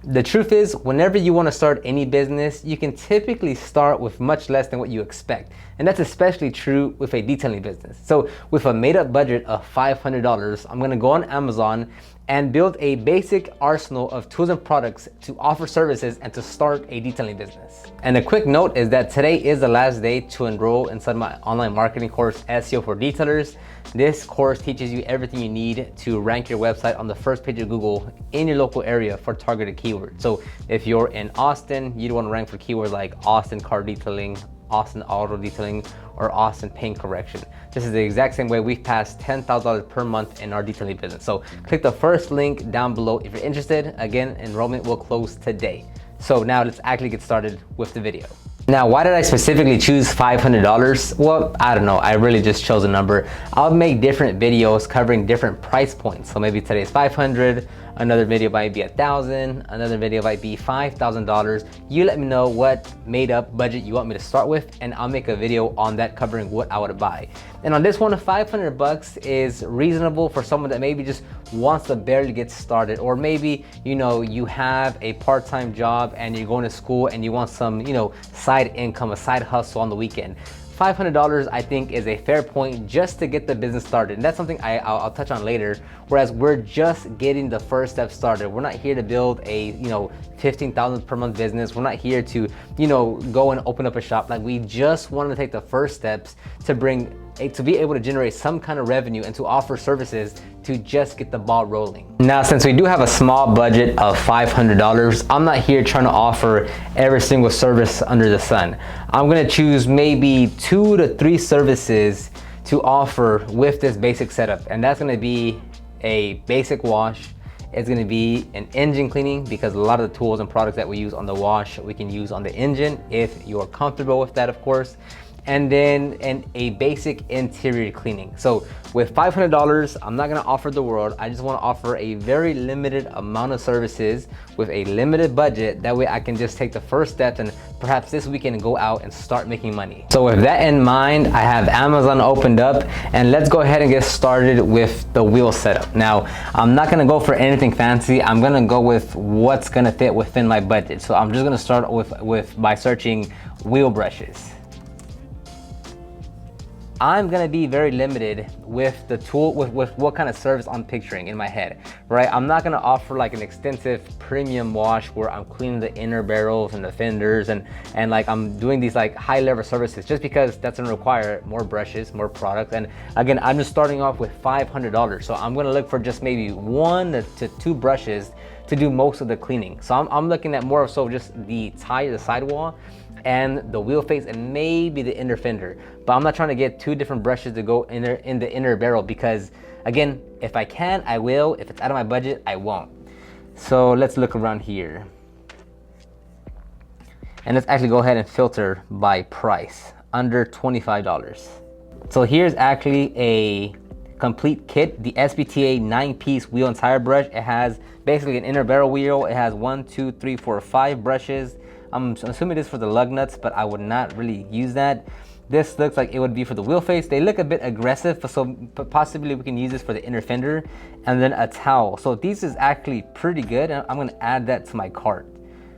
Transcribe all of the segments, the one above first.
The truth is, whenever you want to start any business, you can typically start with much less than what you expect. And that's especially true with a detailing business. So with a made up budget of $500, I'm going to go on Amazon and build a basic arsenal of tools and products to offer services and to start a detailing business. And a quick note is that today is the last day to enroll inside my online marketing course, SEO for Detailers. This course teaches you everything you need to rank your website on the first page of Google in your local area for targeted keywords. So if you're in Austin, you'd want to rank for keywords like Austin car detailing, Austin auto detailing, or Austin paint correction. This is the exact same way we've passed $10,000 per month in our detailing business. So click the first link down below if you're interested. Again, enrollment will close today. So now let's actually get started with the video. Now, why did I specifically choose $500? Well, I don't know, I really just chose a number. I'll make different videos covering different price points. So maybe today's $500, another video might be $1,000, another video might be $5,000. You let me know what made up budget you want me to start with, and I'll make a video on that covering what I would buy. And on this one, $500 is reasonable for someone that maybe just wants to barely get started, or maybe, you know, you have a part-time job and you're going to school and you want some, you know, side income, a side hustle on the weekend. $500 I think is a fair point just to get the business started, and that's something I'll touch on later. Whereas we're just getting the first step started. We're not here to build a, you know, $15,000 per month business. We're not here to, you know, go and open up a shop. Like, we just want to take the first steps to be able to generate some kind of revenue and to offer services to just get the ball rolling. Now, since we do have a small budget of $500, I'm not here trying to offer every single service under the sun. I'm gonna choose maybe 2 to 3 services to offer with this basic setup. And that's gonna be a basic wash. It's gonna be an engine cleaning, because a lot of the tools and products that we use on the wash, we can use on the engine if you're comfortable with that, of course. And then a basic interior cleaning. So with $500, I'm not gonna offer the world. I just wanna offer a very limited amount of services with a limited budget. That way I can just take the first steps and perhaps this weekend go out and start making money. So with that in mind, I have Amazon opened up, and let's go ahead and get started with the wheel setup. Now, I'm not gonna go for anything fancy. I'm gonna go with what's gonna fit within my budget. So I'm just gonna start by searching wheel brushes. I'm gonna be very limited with the tool, with what kind of service I'm picturing in my head, right? I'm not gonna offer like an extensive premium wash where I'm cleaning the inner barrels and the fenders and like I'm doing these like high level services, just because that's gonna require more brushes, more products. And again, I'm just starting off with $500. So I'm gonna look for just maybe 1 to 2 brushes to do most of the cleaning. So I'm looking at more so just the sidewall and the wheel face and maybe the inner fender. But I'm not trying to get 2 different brushes to go in the inner barrel, because again, if I can, I will. If it's out of my budget, I won't. So let's look around here. And let's actually go ahead and filter by price, under $25. So here's actually a complete kit, the SPTA 9-piece wheel and tire brush. It has basically an inner barrel wheel. It has 1, 2, 3, 4, 5 brushes. I'm assuming this is for the lug nuts, but I would not really use that. This looks like it would be for the wheel face. They look a bit aggressive, so possibly we can use this for the inner fender. And then a towel. So these is actually pretty good, and I'm gonna add that to my cart.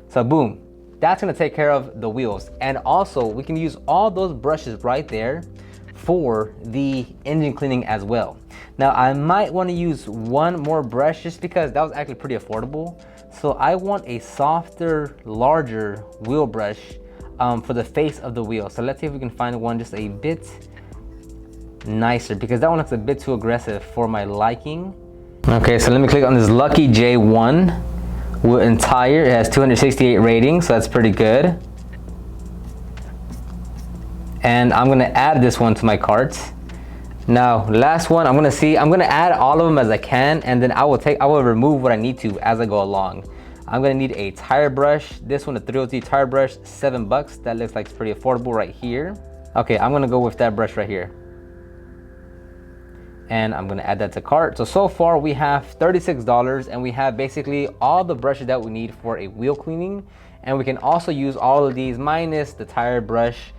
So boom, that's gonna take care of the wheels. And also we can use all those brushes right there for the engine cleaning as well. Now I might want to use 1 more brush just because that was actually pretty affordable. So I want a softer, larger wheel brush for the face of the wheel. So let's see if we can find one just a bit nicer, because that one looks a bit too aggressive for my liking. Okay, so let me click on this Lucky J1 wheel and tire. It has 268 ratings, so that's pretty good. And I'm gonna add this one to my cart. Now, last one, I'm gonna add all of them as I can, and then I will remove what I need to as I go along. I'm gonna need a tire brush. This one, a 303 tire brush, $7. That looks like it's pretty affordable right here. Okay, I'm gonna go with that brush right here. And I'm gonna add that to cart. So far we have $36, and we have basically all the brushes that we need for a wheel cleaning. And we can also use all of these minus the tire brush.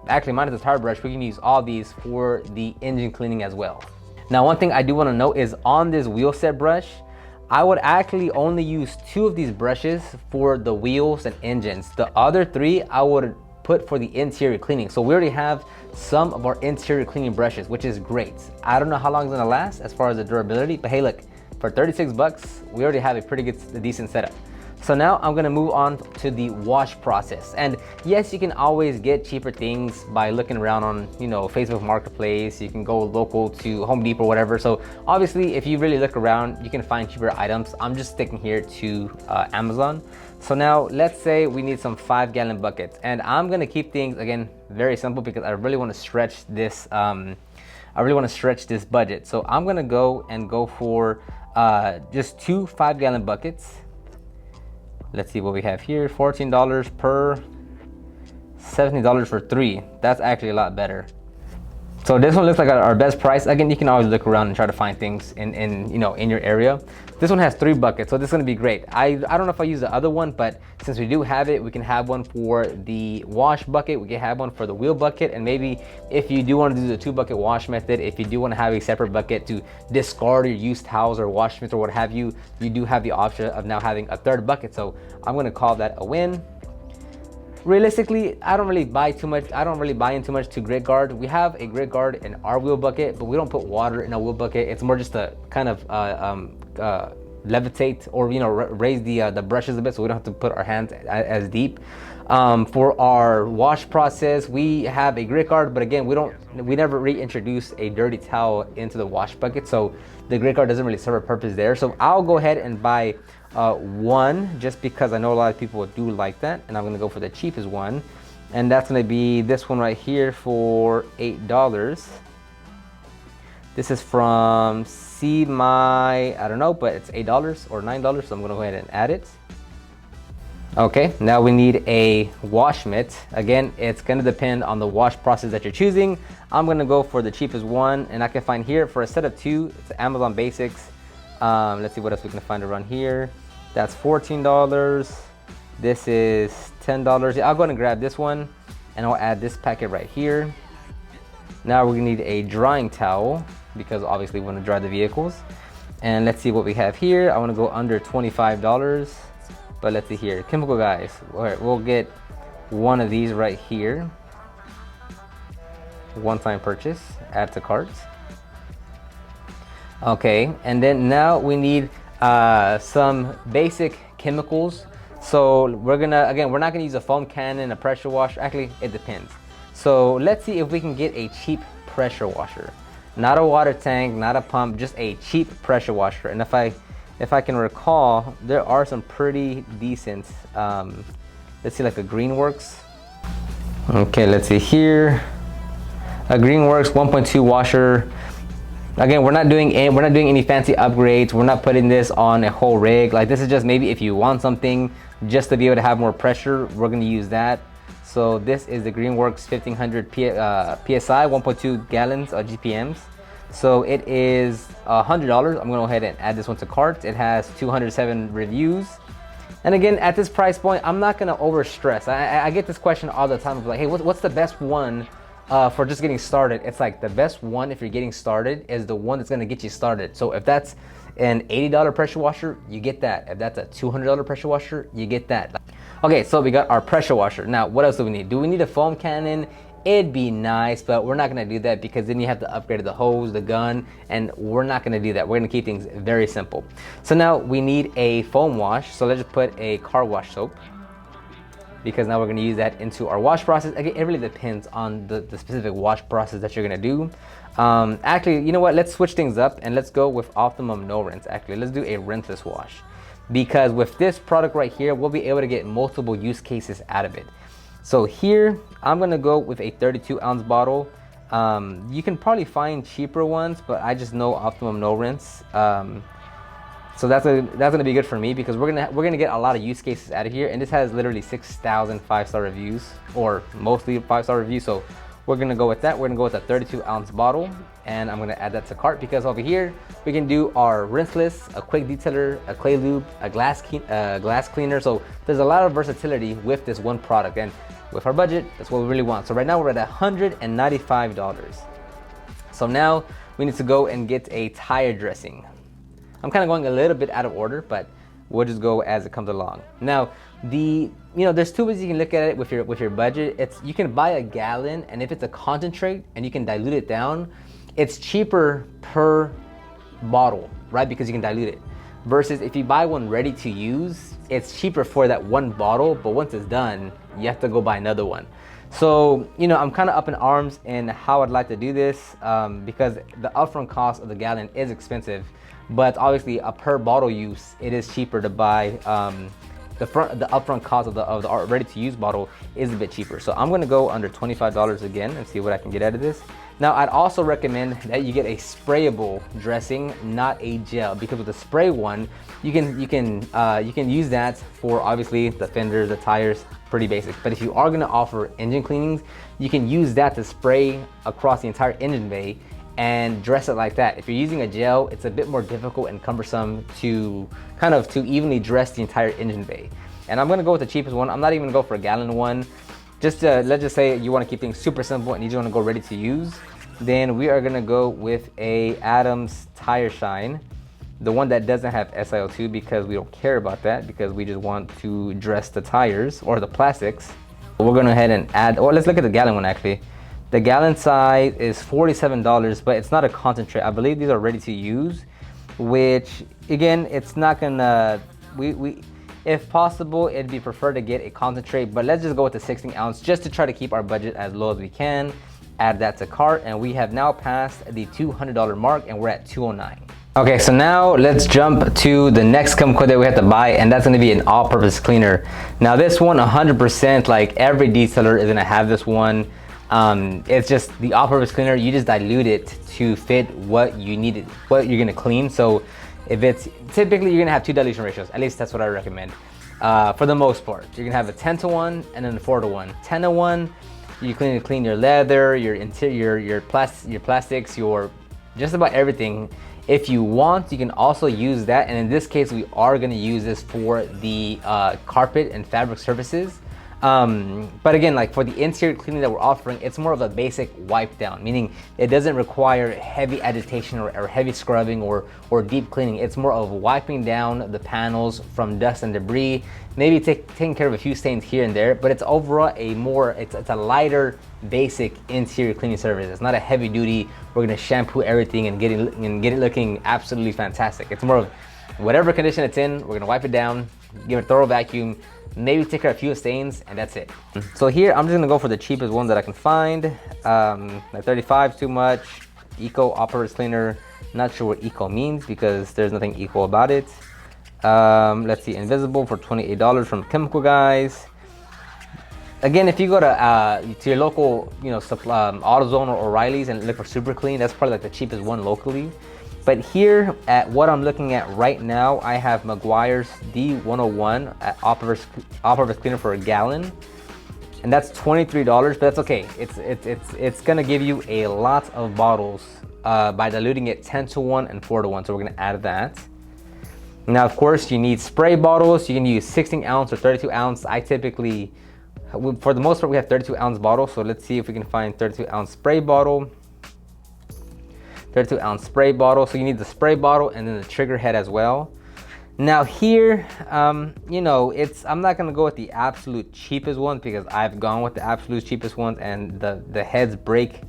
Actually, minus the tire brush, we can use all these for the engine cleaning as well. Now, one thing I do want to note is on this wheel set brush, I would actually only use 2 of these brushes for the wheels and engines. The other 3 I would put for the interior cleaning. So we already have some of our interior cleaning brushes, which is great. I don't know how long it's gonna last as far as the durability, but hey, look, for 36 bucks, we already have a pretty good, decent setup. So now I'm gonna move on to the wash process. And yes, you can always get cheaper things by looking around on, Facebook Marketplace. You can go local to Home Depot or whatever. So obviously, if you really look around, you can find cheaper items. I'm just sticking here to Amazon. So now let's say we need some 5-gallon buckets. And I'm gonna keep things, again, very simple because I really wanna stretch this, budget. So I'm gonna go for just 2 5-gallon buckets. Let's see what we have here. $14 per, $70 for 3. That's actually a lot better. So this one looks like our best price. Again, you can always look around and try to find things in your area. This one has 3 buckets, so this is gonna be great. I don't know if I use the other one, but since we do have it, we can have one for the wash bucket, we can have one for the wheel bucket, and maybe if you do want to do the 2-bucket wash method, if you do want to have a separate bucket to discard your used towels or wash mitts or what have you, you do have the option of now having a 3rd bucket. So I'm gonna call that a win. Realistically, I don't really buy in too much to grit guard. We have a grit guard in our wheel bucket, but we don't put water in our wheel bucket. It's more just to kind of levitate or raise the brushes a bit, so we don't have to put our hands as deep. For our wash process, we have a grit guard, but again, we never reintroduce a dirty towel into the wash bucket, so the grit guard doesn't really serve a purpose there. So I'll go ahead and buy 1, just because I know a lot of people do like that, and I'm gonna go for the cheapest one, and that's gonna be this one right here for $8. This is from I don't know, but it's $8 or $9, so I'm gonna go ahead and add it. Okay, now we need a wash mitt. Again, it's gonna depend on the wash process that you're choosing. I'm gonna go for the cheapest one, and I can find here for a set of 2, it's Amazon Basics. Let's see what else we can find around here. That's $14. This is $10. Yeah, I'll go ahead and grab this one, and I'll add this packet right here. Now we're gonna need a drying towel because obviously we want to dry the vehicles. And let's see what we have here. I want to go under $25, but let's see here. Chemical guys. All right, we'll get 1 of these right here. One-time purchase. Add to cart. Okay, and then now we need some basic chemicals. So we're not gonna use a foam cannon, a pressure washer. Actually, it depends. So let's see if we can get a cheap pressure washer. Not a water tank, not a pump, just a cheap pressure washer. And if I can recall, there are some pretty decent, let's see, like a Greenworks. Okay, let's see here. A Greenworks 1.2 washer. Again, we're not doing any fancy upgrades. We're not putting this on a whole rig. Like, this is just maybe if you want something just to be able to have more pressure, we're gonna use that. So this is the Greenworks 1500 PSI, 1.2 gallons of GPMs. So it is $100. I'm gonna go ahead and add this one to cart. It has 207 reviews. And again, at this price point, I'm not gonna over stress. I get this question all the time of like, hey, what's the best one for just getting started? It's like the best one if you're getting started is the one that's gonna get you started. So if that's an $80 pressure washer, you get that. If that's a $200 pressure washer, you get that. Okay, so we got our pressure washer. Now, what else do we need? Do we need a foam cannon? It'd be nice, but we're not gonna do that because then you have to upgrade the hose, the gun, and we're not gonna do that. We're gonna keep things very simple. So now we need a foam wash. So let's just put a car wash soap, because now we're gonna use that into our wash process. Again, it really depends on the specific wash process that you're gonna do. Actually, you know what? Let's switch things up and let's go with Optimum No Rinse. Actually, let's do a rinseless wash. Because with this product right here, we'll be able to get multiple use cases out of it. So here, I'm gonna go with a 32-ounce bottle. You can probably find cheaper ones, but I just know Optimum No Rinse. So that's gonna be good for me because we're gonna get a lot of use cases out of here, and this has literally 6,000 5-star reviews, or mostly 5-star reviews. So we're gonna go with that. We're gonna go with a 32-ounce bottle, and I'm gonna add that to cart because over here we can do our rinseless, a quick detailer, a clay lube, a glass cleaner. So there's a lot of versatility with this one product, and with our budget, that's what we really want. So right now we're at $195. So now we need to go and get a tire dressing. I'm kind of going a little bit out of order, but we'll just go as it comes along. Now, there's two ways you can look at it with your budget. It's, you can buy a gallon, and if it's a concentrate and you can dilute it down, it's cheaper per bottle, right? Because you can dilute it. Versus if you buy one ready to use, it's cheaper for that one bottle, but once it's done, you have to go buy another one. So, I'm kind of up in arms in how I'd like to do this, because the upfront cost of the gallon is expensive, but obviously a per bottle use, it is cheaper to buy. The upfront cost of the ready to use bottle is a bit cheaper. So I'm gonna go under $25 again and see what I can get out of this. Now, I'd also recommend that you get a sprayable dressing, not a gel, because with the spray one, you can use that for obviously the fenders, the tires, pretty basic. But if you are gonna offer engine cleanings, you can use that to spray across the entire engine bay and dress it like that. If you're using a gel, it's a bit more difficult and cumbersome to evenly dress the entire engine bay. And I'm gonna go with the cheapest one. I'm not even gonna go for a gallon one. Let's just say you wanna keep things super simple and you just wanna go ready to use. Then we are gonna go with a Adams Tire Shine, the one that doesn't have SiO2, because we don't care about that, because we just want to dress the tires or the plastics. We're gonna go ahead and add, let's look at the gallon one actually. The gallon size is $47, but it's not a concentrate. I believe these are ready to use, which again, it's not gonna, if possible, it'd be preferred to get a concentrate, but let's just go with the 16 ounce just to try to keep our budget as low as we can. Add that to cart, and we have now passed the $200 mark, and we're at $209. Okay, so now let's jump to the next chemical that we have to buy, and that's gonna be an all-purpose cleaner. Now this one, 100%, like every detailer is gonna have this one. It's just the all-purpose cleaner. You just dilute it to fit what you need, what you're gonna clean. So if it's, typically you're gonna have two dilution ratios. At least that's what I recommend. For the most part, you're gonna have a 10-to-1 and then a 4-to-1. 10-to-1, you clean your leather, your interior, your plastics, your just about everything. If you want, you can also use that. And in this case, we are gonna use this for the carpet and fabric surfaces. But again, like for the interior cleaning that we're offering, it's more of a basic wipe down, meaning it doesn't require heavy agitation or heavy scrubbing or deep cleaning. It's more of wiping down the panels from dust and debris, maybe taking care of a few stains here and there, but it's overall it's a lighter, basic interior cleaning service. It's not a heavy duty, we're gonna shampoo everything and get it looking absolutely fantastic. It's more of whatever condition it's in, we're gonna wipe it down, give it a thorough vacuum, maybe take out a few stains, and that's it. So here, I'm just gonna go for the cheapest one that I can find. Like 35 too much. Eco all-purpose cleaner. Not sure what eco means because there's nothing eco about it. Let's see, invisible for $28 from Chemical Guys. Again, if you go to your local, AutoZone or O'Reilly's and look for Super Clean, that's probably like the cheapest one locally. But here at what I'm looking at right now, I have Meguiar's D101 all-purpose cleaner for a gallon, and that's $23. But that's okay. It's gonna give you a lot of bottles by diluting it 10-to-1 and 4-to-1. So we're gonna add that. Now, of course, you need spray bottles. You can use 16 ounce or 32 ounce. I typically, for the most part, we have 32 ounce bottles. So let's see if we can find 32 ounce spray bottle. 32 ounce spray bottle. So you need the spray bottle and then the trigger head as well. Now here, I'm not gonna go with the absolute cheapest one because I've gone with the absolute cheapest ones and the heads break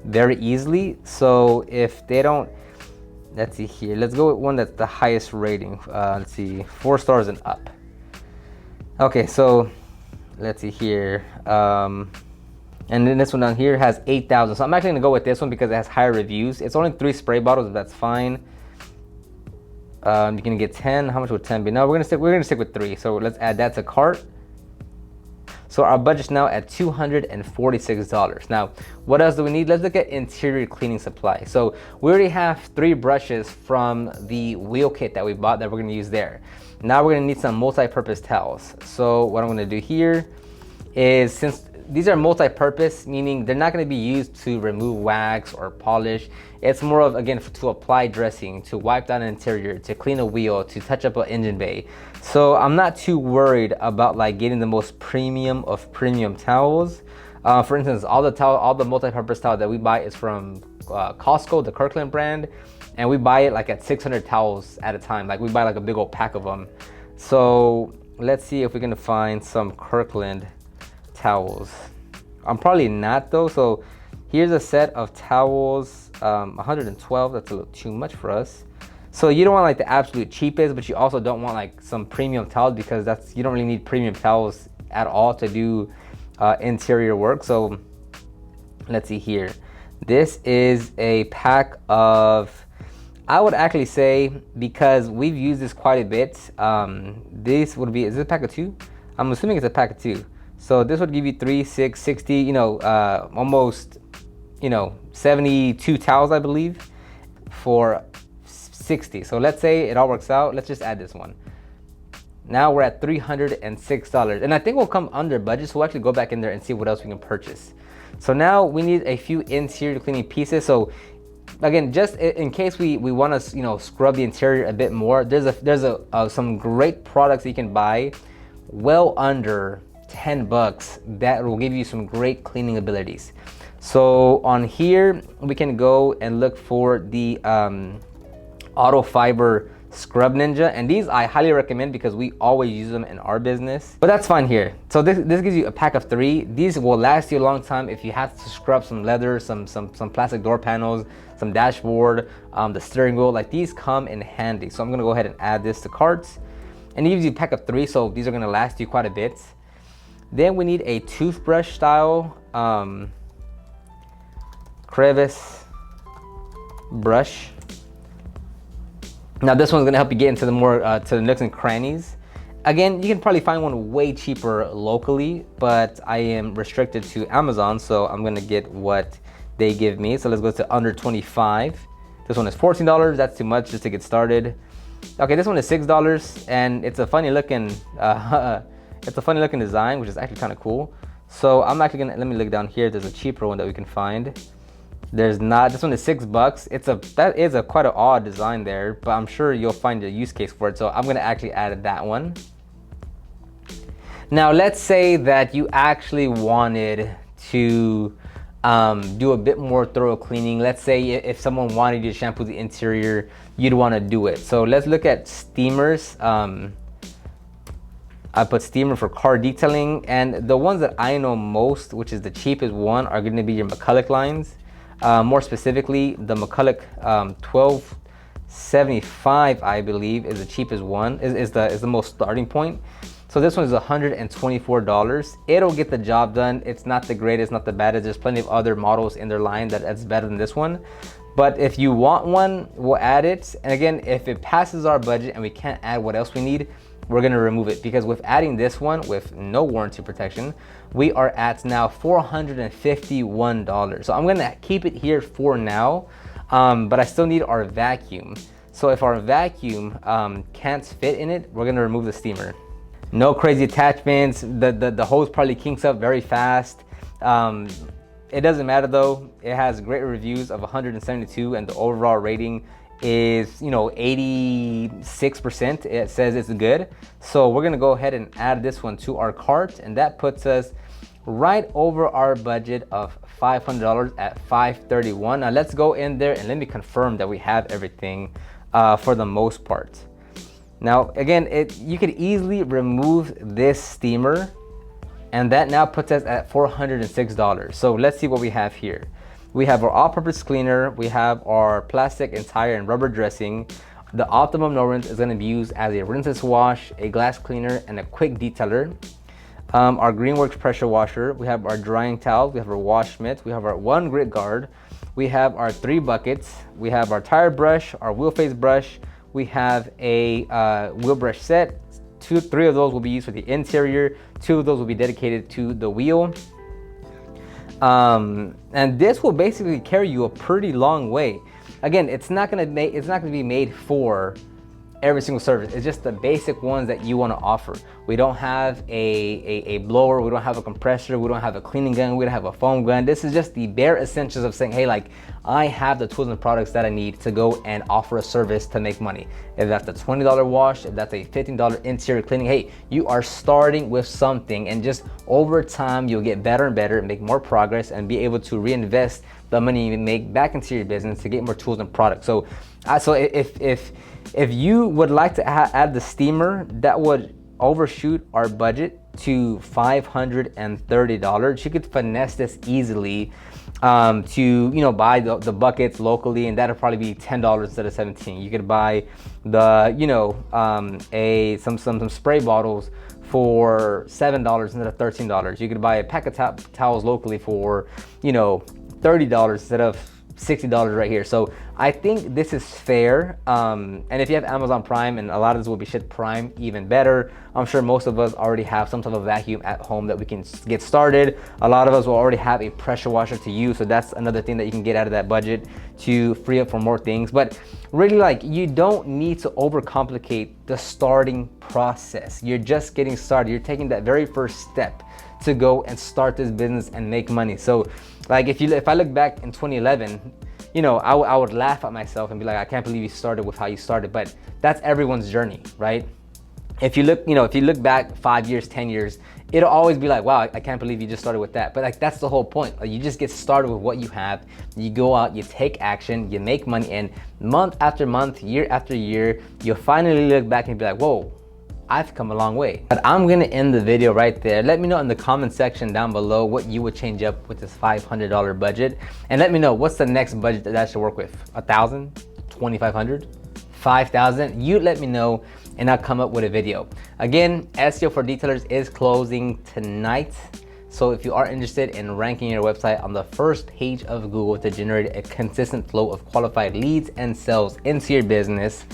very easily. So if they don't, let's see here, let's go with one that's the highest rating. Let's see, 4 stars and up. Okay, so let's see here. And then this one down here has 8,000. So I'm actually gonna go with this one because it has higher reviews. It's only 3 spray bottles, but that's fine. You're gonna get 10. How much would 10 be? No, we're gonna stick with 3. So let's add that to cart. So our budget's now at $246. Now, what else do we need? Let's look at interior cleaning supply. So we already have 3 brushes from the wheel kit that we bought that we're gonna use there. Now we're gonna need some multi-purpose towels. So what I'm gonna do here is, since these are multi-purpose, meaning they're not going to be used to remove wax or polish. It's more of, again, to apply dressing, to wipe down an interior, to clean a wheel, to touch up an engine bay. So I'm not too worried about like getting the most premium of premium towels. For instance, all the multi-purpose towel that we buy is from Costco, the Kirkland brand. and we buy it like at 600 towels at a time. Like we buy like a big old pack of them. So let's see if we can find some Kirkland towels. I'm probably not though. So here's a set of towels, 112. That's a little too much for us. So you don't want like the absolute cheapest, but you also don't want like some premium towels, because you don't really need premium towels at all to do interior work. So let's see here. This is a pack of, I would actually say, because we've used this quite a bit, this would be, is this a pack of 2? I'm assuming it's a pack of 2. So this would give you 3, 6, 60, almost, 72 towels, I believe, for 60. So let's say it all works out. Let's just add this one. Now we're at $306. And I think we'll come under budget. So we'll actually go back in there and see what else we can purchase. So now we need a few interior cleaning pieces. So again, just in case we want to, scrub the interior a bit more, there's some great products that you can buy well under $10 that will give you some great cleaning abilities. So on here, we can go and look for the Auto Fiber Scrub Ninja, and these I highly recommend because we always use them in our business. But that's fine here. So this gives you a pack of 3. These will last you a long time if you have to scrub some leather, some plastic door panels, some dashboard, the steering wheel. Like, these come in handy. So I'm gonna go ahead and add this to carts, and it gives you a pack of 3, so these are gonna last you quite a bit. Then we need a toothbrush style crevice brush. Now this one's gonna help you get into the more to the nooks and crannies. Again, you can probably find one way cheaper locally, but I am restricted to Amazon, so I'm gonna get what they give me. So let's go to under 25. This one is $14. That's too much just to get started. Okay, this one is $6, and it's a funny looking design, which is actually kind of cool. So I'm actually gonna, let me look down here. There's a cheaper one that we can find. There's not. This one is $6. That is quite an odd design there, but I'm sure you'll find a use case for it. So I'm gonna actually add that one. Now let's say that you actually wanted to do a bit more thorough cleaning. Let's say if someone wanted you to shampoo the interior, you'd want to do it. So let's look at steamers. I put steamer for car detailing, and the ones that I know most, which is the cheapest one, are going to be your McCulloch lines. More specifically, the McCulloch 1275, I believe, is the cheapest one. Is the most starting point. So this one is $124. It'll get the job done. It's not the greatest, not the baddest. There's plenty of other models in their line that's better than this one. But if you want one, we'll add it. And again, if it passes our budget and we can't add what else we need, we're gonna remove it, because with adding this one with no warranty protection, we are at now $451. So I'm gonna keep it here for now, but I still need our vacuum. So if our vacuum can't fit in it, we're gonna remove the steamer. No crazy attachments. The hose probably kinks up very fast. It doesn't matter though. It has great reviews of 172, and the overall rating is 86%. It says it's good. So we're gonna go ahead and add this one to our cart, and that puts us right over our budget of $500 at $531. Now let's go in there and let me confirm that we have everything for the most part. Now again, you could easily remove this steamer, and that now puts us at $406. So let's see what we have here. We have our all-purpose cleaner, we have our plastic and tire and rubber dressing. The Optimum No Rinse is gonna be used as a rinseless wash, a glass cleaner, and a quick detailer. Our Greenworks pressure washer, we have our drying towels, we have our wash mitts, we have our one grit guard, we have our 3 buckets, we have our tire brush, our wheel face brush, we have a wheel brush set. 3 of those will be used for the interior, 2 of those will be dedicated to the wheel. And this will basically carry you a pretty long way. Again, it's not gonna be made for every single service. It's just the basic ones that you want to offer. We don't have a blower, we don't have a compressor, we don't have a cleaning gun, we don't have a foam gun. This is just the bare essentials of saying, hey, like, I have the tools and products that I need to go and offer a service to make money. If that's a $20 wash, if that's a $15 interior cleaning, hey, you are starting with something, and just over time you'll get better and better and make more progress and be able to reinvest the money you make back into your business to get more tools and products. So So if you would like to add the steamer, that would overshoot our budget to $530. You could finesse this easily to buy the buckets locally, and that'll probably be $10 instead of 17. You could buy the some spray bottles for $7 instead of $13. You could buy a pack of towels locally for $30 instead of $60 right here. So I think this is fair. And if you have Amazon Prime, and a lot of this will be shipped Prime, even better. I'm sure most of us already have some type of vacuum at home that we can get started. A lot of us will already have a pressure washer to use. So that's another thing that you can get out of that budget to free up for more things. But really, like, you don't need to overcomplicate the starting process. You're just getting started. You're taking that very first step to go and start this business and make money. So like if I look back in 2011, I would laugh at myself and be like, I can't believe you started with how you started. But that's everyone's journey, right? If you look back 5 years, 10 years, it'll always be like, wow, I can't believe you just started with that. But like, that's the whole point. Like, you just get started with what you have. You go out, you take action, you make money, and month after month, year after year, you'll finally look back and be like, whoa, I've come a long way. But I'm gonna end the video right there. Let me know in the comment section down below what you would change up with this $500 budget. And let me know, what's the next budget that I should work with? 1,000, 2,500, 5,000? You let me know and I'll come up with a video. Again, SEO for Detailers is closing tonight. So if you are interested in ranking your website on the first page of Google to generate a consistent flow of qualified leads and sales into your business,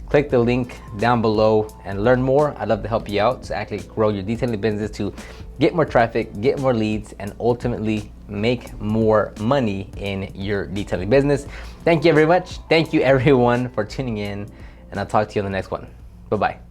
click the link down below and learn more. I'd love to help you out to actually grow your detailing business, to get more traffic, get more leads, and ultimately make more money in your detailing business. Thank you very much. Thank you everyone for tuning in, and I'll talk to you on the next one. Bye-bye.